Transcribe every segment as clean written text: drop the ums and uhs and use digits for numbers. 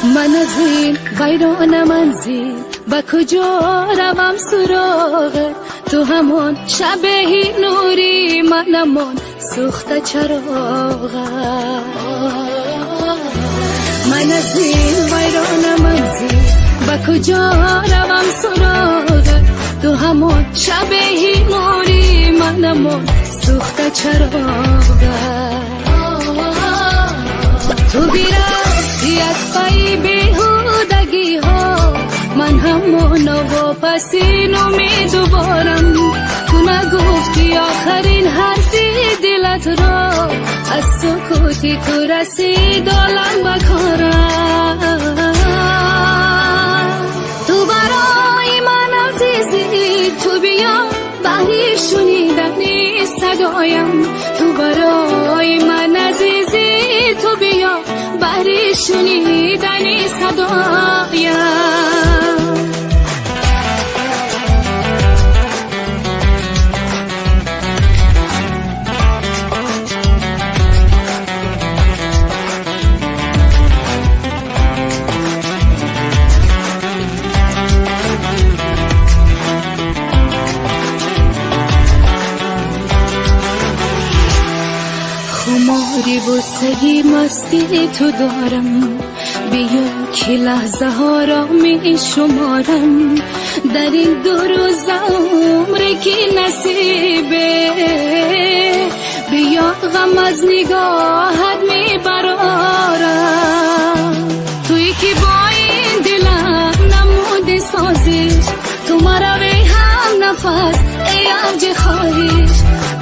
من از این ویران منزل با کجا روم سراغ تو؟ همون شبه نوری منمون سوخته چراغ. من از این ویران منزل با کجا روم سراغ تو؟ همون شبه نوری منمون سوخته چراغ. تو بیرفتی از پای بیهودگی ها، من همونو و پسین امیدوارم. تو نگفتی آخرین حرفی دلت را، از سکوتی تو رسید عالم بکارم. تو برای من عزیزی، تو بیا بهی شنیدنی صدایم. تو برای من عزیزی، تو بیا بهی شنیدنی صدایم. خماری بستگی مستی تو دارم، بیا که لحظه ها را می شمارم. در این دو روز عمر که نصیبه، بیا غم از نگاهت می برارم. توی که با این دلم نموده سازش، تو مرا به هم نفس ای اوج خواهش.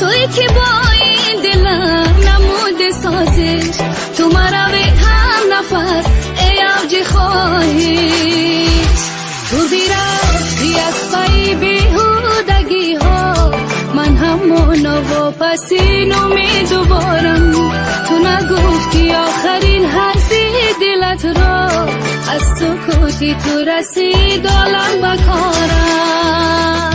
توی که با این دلم نموده سازش، تو مرا به هم نفس ای اوج خواهش. تو بیرفتی از پای بیهودگی ها، من همونو و پسین امیدوارم. تو نگفتی آخرین حرفی دلت را، از سکوتی تو رسید عالم بکارم.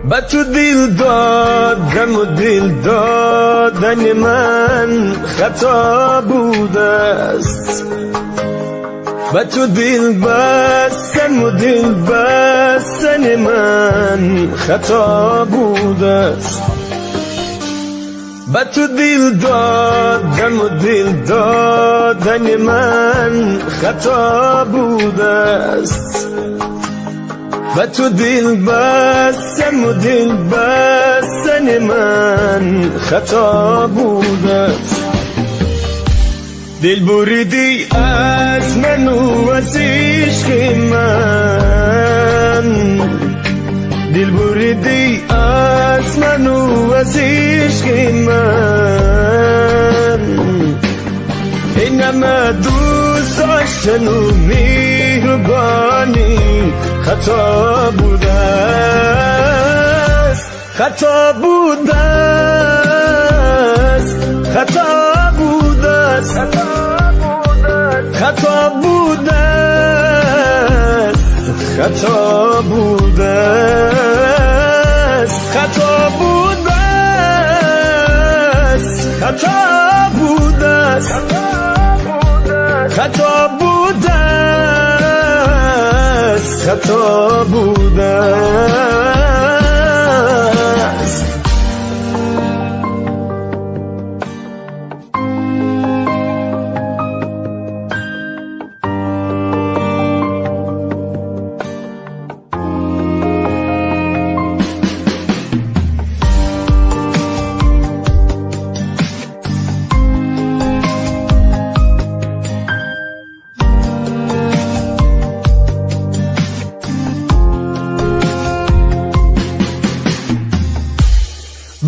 با تو دل دادم و دل دادن من خطا بوده است. با تو دل بستن و دل بستن من خطا بوده است. با تو دل دادم و دل دادن من خطا بوده است. با تو دل بستن و دل بستن من خطا بوده است. دل بریدی از من و از عشق من، دل بریدی از من و از عشق من. این همه دوست داشتن و مهربانی خطا بوده است، خطا بوده است، خطا بوده است، خطا بوده است، خطا بوده است، خطا بوده است، خطا بوده است، خطا بوده است، خطا بوده است.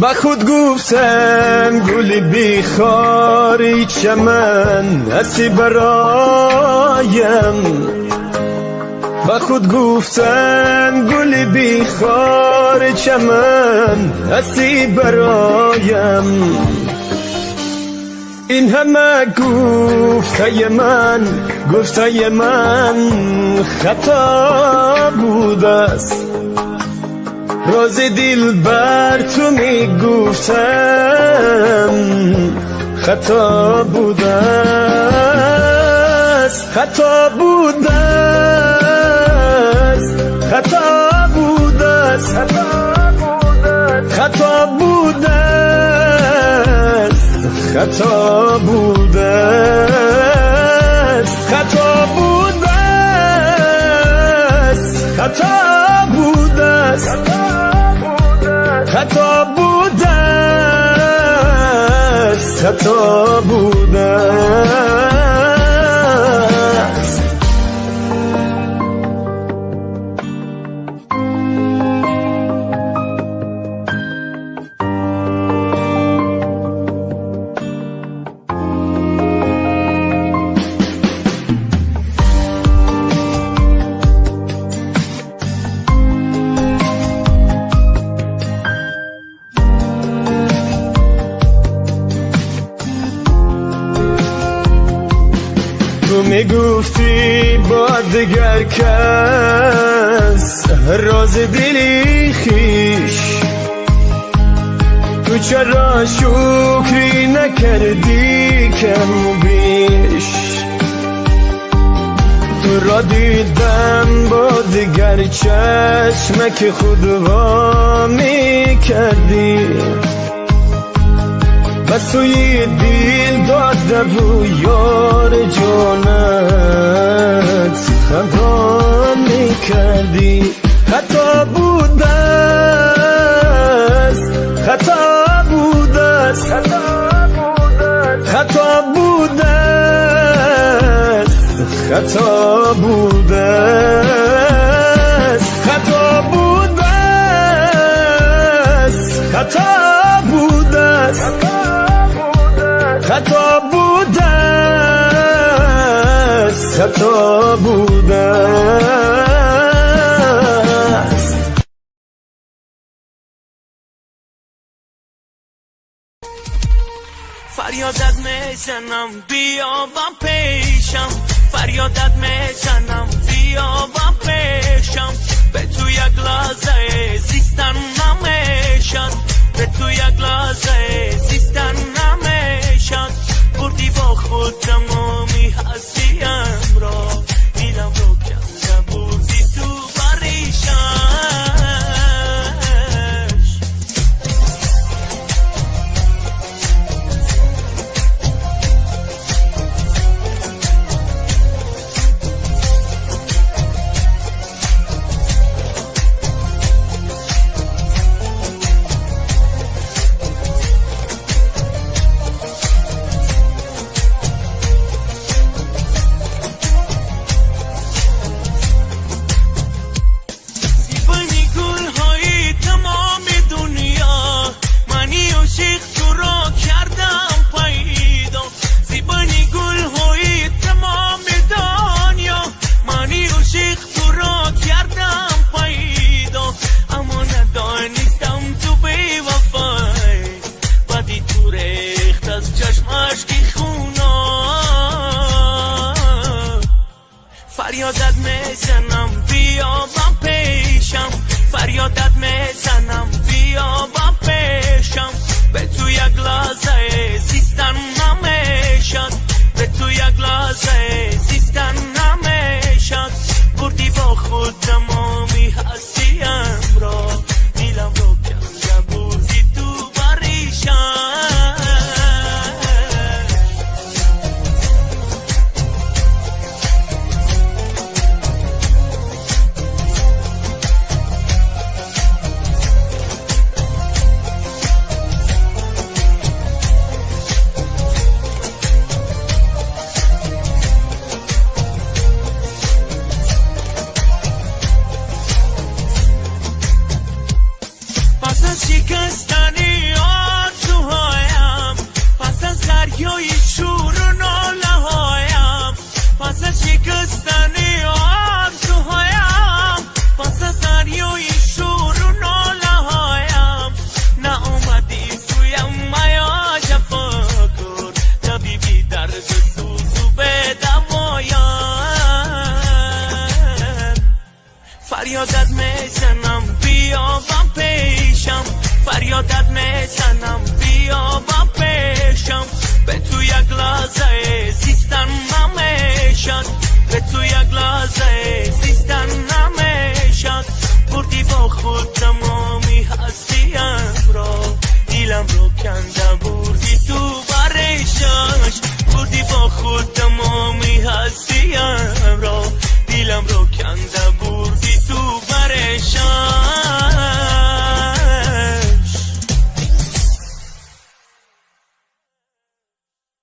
با خود گفتم گلی بیخاری چمن هستی برایم، با خود گفتم گلی بیخار چمن هستی برایم. این همه گفته من خطا بوده است، راز دل بر تو می گفتم خطا بوده است، خطا بوده است، خطا بوده است، خطا بوده است، خطا بوده است، خطا بوده است، خطا بوده است، خطا بوده است، خطا بوده است. تو میگفتی با دیگر کس راز دلی خیش، تو چرا شکری نکردی کم بیش؟ تو را دیدم با دیگر چشمک خود وا میکردی، بس توی دل داده و یار جانت خطا میکردی. خطا بوده است، خطا بوده است، خطا بوده است، خطا بوده است، خطا بوده است، خطا بوده است، خطا بوده است، خطا بوده است. فریادت میزنم بیا با پیشم، فریادت میزنم بیا با پیشم، به تو یک لحظه زیستن نمیشد، به تو یک لحظه زیستن نمیشد، بردی با خود تمامی هستیم را، دیدم رو کنده بودی تو بریشش. فریادت میزنم بیا با پیشم، فریادت میزنم بیا با پیشم، به تو یک لحظه زیستن نمیشد، به تو یک لحظه زیستن نمیشد، بردی با خود تمامی هستیم را، دیلم رو کنده بودی تو بریشم. شکست